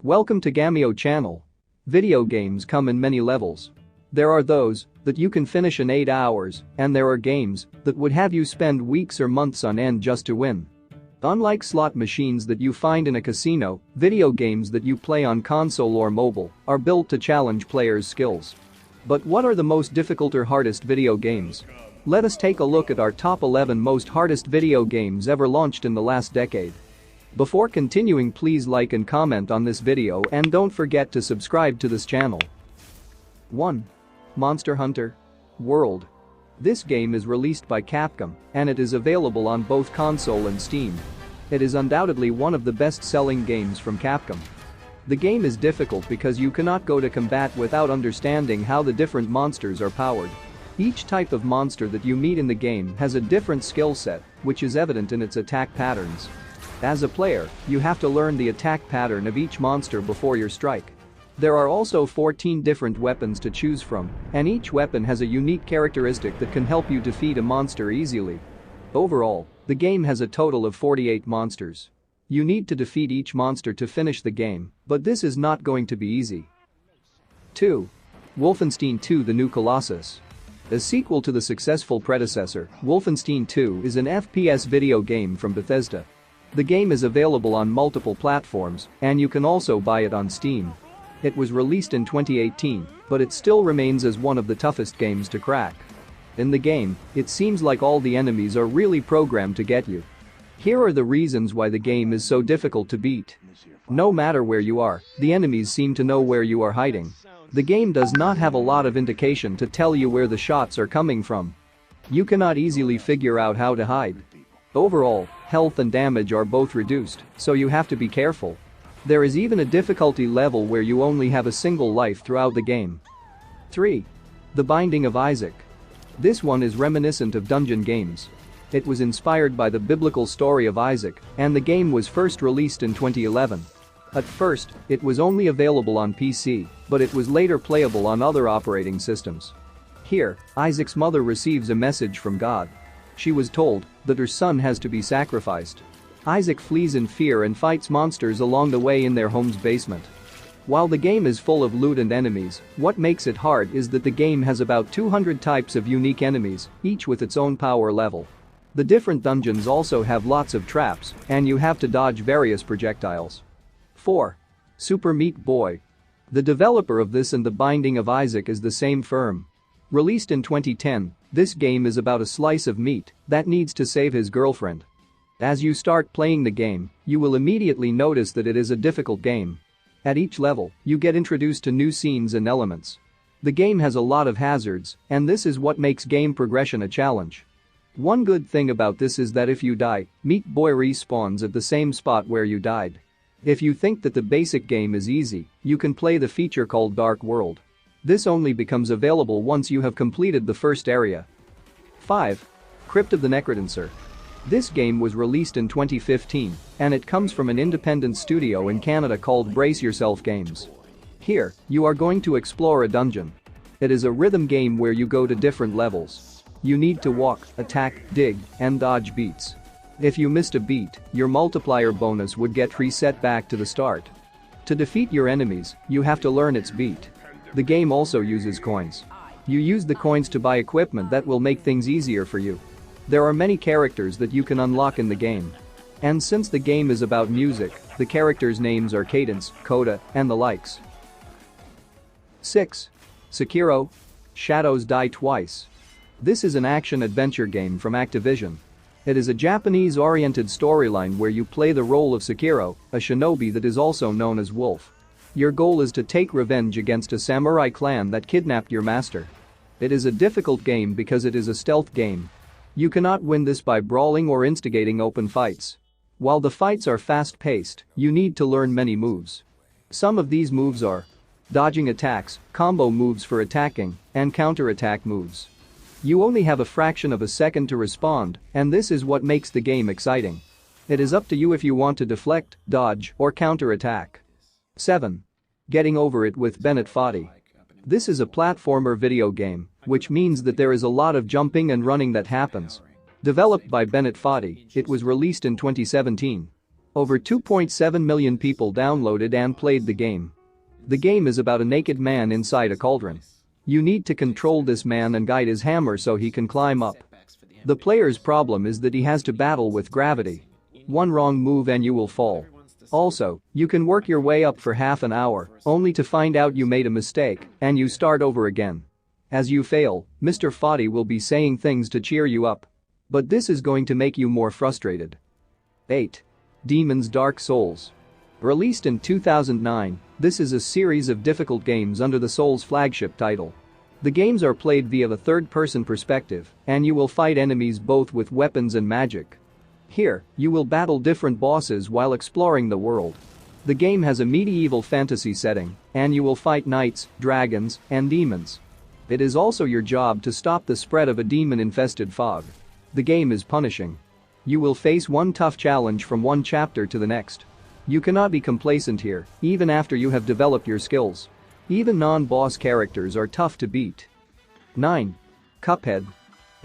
Welcome to Gameio channel. Video games come in many levels. There are those that you can finish in 8 hours, and there are games that would have you spend weeks or months on end just to win. Unlike slot machines that you find in a casino, video games that you play on console or mobile are built to challenge players' skills. But what are the most difficult or hardest video games? Let us take a look at our top 11 most hardest video games ever launched in the last decade. Before continuing, please like and comment on this video and don't forget to subscribe to this channel. 1. Monster Hunter World. This game is released by Capcom and it is available on both console and Steam. It is undoubtedly one of the best-selling games from Capcom. The game is difficult because you cannot go to combat without understanding how the different monsters are powered. Each type of monster that you meet in the game has a different skill set, which is evident in its attack patterns. As a player, you have to learn the attack pattern of each monster before your strike. There are also 14 different weapons to choose from, and each weapon has a unique characteristic that can help you defeat a monster easily. Overall, the game has a total of 48 monsters. You need to defeat each monster to finish the game, but this is not going to be easy. 2. Wolfenstein II: The New Colossus. A sequel to the successful predecessor, Wolfenstein II is an FPS video game from Bethesda. The game is available on multiple platforms, and you can also buy it on Steam. It was released in 2018, but it still remains as one of the toughest games to crack. In the game, it seems like all the enemies are really programmed to get you. Here are the reasons why the game is so difficult to beat. No matter where you are, the enemies seem to know where you are hiding. The game does not have a lot of indication to tell you where the shots are coming from. You cannot easily figure out how to hide. Overall, health and damage are both reduced, so you have to be careful. There is even a difficulty level where you only have a single life throughout the game. 3. The Binding of Isaac. This one is reminiscent of dungeon games. It was inspired by the biblical story of Isaac, and the game was first released in 2011. At first, it was only available on PC, but it was later playable on other operating systems. Here, Isaac's mother receives a message from God. She was told that her son has to be sacrificed. Isaac flees in fear and fights monsters along the way in their home's basement. While the game is full of loot and enemies, what makes it hard is that the game has about 200 types of unique enemies, each with its own power level. The different dungeons also have lots of traps, and you have to dodge various projectiles. 4. Super Meat Boy. The developer of this and The Binding of Isaac is the same firm. Released in 2010, this game is about a slice of meat that needs to save his girlfriend. As you start playing the game, you will immediately notice that it is a difficult game. At each level, you get introduced to new scenes and elements. The game has a lot of hazards, and this is what makes game progression a challenge. One good thing about this is that if you die, Meat Boy respawns at the same spot where you died. If you think that the basic game is easy, you can play the feature called Dark World. This only becomes available once you have completed the first area. 5. Crypt of the Necrodancer. This game was released in 2015, and it comes from an independent studio in Canada called Brace Yourself Games. Here, you are going to explore a dungeon. It is a rhythm game where you go to different levels. You need to walk, attack, dig, and dodge beats. If you missed a beat, your multiplier bonus would get reset back to the start. To defeat your enemies, you have to learn its beat. The game also uses coins. You use the coins to buy equipment that will make things easier for you. There are many characters that you can unlock in the game. And since the game is about music, the characters' names are Cadence, Coda, and the likes. 6. Sakiro. Shadows Die Twice. This is an action-adventure game from Activision. It is a Japanese-oriented storyline where you play the role of Sakiro, a shinobi that is also known as Wolf. Your goal is to take revenge against a samurai clan that kidnapped your master. It is a difficult game because it is a stealth game. You cannot win this by brawling or instigating open fights. While the fights are fast-paced, you need to learn many moves. Some of these moves are dodging attacks, combo moves for attacking, and counter-attack moves. You only have a fraction of a second to respond, and this is what makes the game exciting. It is up to you if you want to deflect, dodge, or counter-attack. 7. Getting Over It with Bennett Foddy. This is a platformer video game, which means that there is a lot of jumping and running that happens. Developed by Bennett Foddy, it was released in 2017. Over 2.7 million people downloaded and played the game. The game is about a naked man inside a cauldron. You need to control this man and guide his hammer so he can climb up. The player's problem is that he has to battle with gravity. One wrong move and you will fall. Also, you can work your way up for half an hour, only to find out you made a mistake, and you start over again. As you fail, Mr. Foddy will be saying things to cheer you up. But this is going to make you more frustrated. 8. Demon's Dark Souls. Released in 2009, this is a series of difficult games under the Souls flagship title. The games are played via the third-person perspective, and you will fight enemies both with weapons and magic. Here, you will battle different bosses while exploring the world. The game has a medieval fantasy setting, and you will fight knights, dragons, and demons. It is also your job to stop the spread of a demon-infested fog. The game is punishing. You will face one tough challenge from one chapter to the next. You cannot be complacent here, even after you have developed your skills. Even non-boss characters are tough to beat. 9. Cuphead.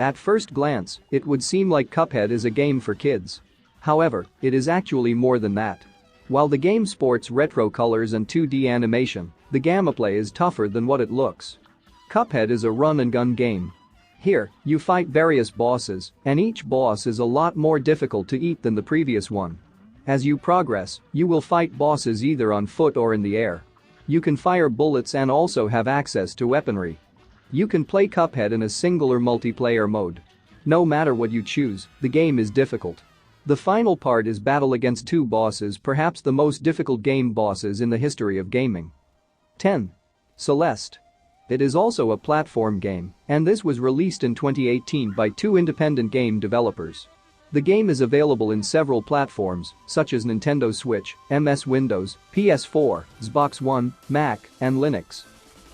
At first glance, it would seem like Cuphead is a game for kids. However, it is actually more than that. While the game sports retro colors and 2D animation, the gameplay is tougher than what it looks. Cuphead is a run-and-gun game. Here, you fight various bosses, and each boss is a lot more difficult to eat than the previous one. As you progress, you will fight bosses either on foot or in the air. You can fire bullets and also have access to weaponry. You can play Cuphead in a single or multiplayer mode. No matter what you choose, the game is difficult. The final part is battle against two bosses, perhaps the most difficult game bosses in the history of gaming. 10. Celeste. It is also a platform game, and this was released in 2018 by two independent game developers. The game is available in several platforms, such as Nintendo Switch, MS Windows, PS4, Xbox One, Mac, and Linux.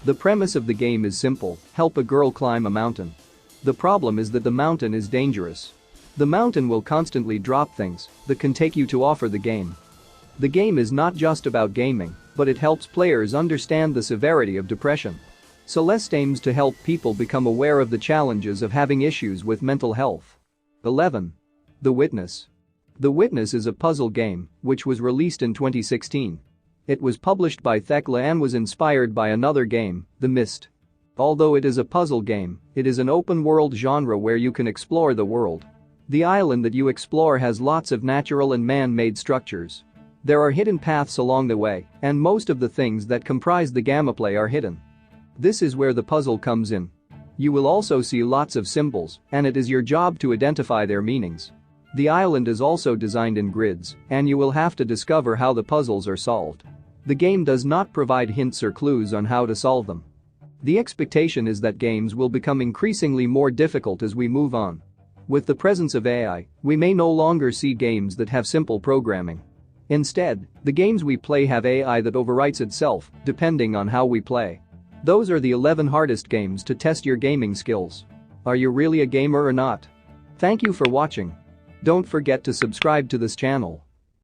The premise of the game is simple: help a girl climb a mountain. The problem is that the mountain is dangerous. The mountain will constantly drop things that can take you to offer the game. The game is not just about gaming, but it helps players understand the severity of depression. Celeste aims to help people become aware of the challenges of having issues with mental health. 11. The Witness. The Witness is a puzzle game, which was released in 2016. It was published by Thekla and was inspired by another game, The Mist. Although it is a puzzle game, it is an open-world genre where you can explore the world. The island that you explore has lots of natural and man-made structures. There are hidden paths along the way, and most of the things that comprise the gameplay are hidden. This is where the puzzle comes in. You will also see lots of symbols, and it is your job to identify their meanings. The island is also designed in grids, and you will have to discover how the puzzles are solved. The game does not provide hints or clues on how to solve them. The expectation is that games will become increasingly more difficult as we move on. With the presence of AI, we may no longer see games that have simple programming. Instead, the games we play have AI that overwrites itself, depending on how we play. Those are the 11 hardest games to test your gaming skills. Are you really a gamer or not? Thank you for watching. Don't forget to subscribe to this channel.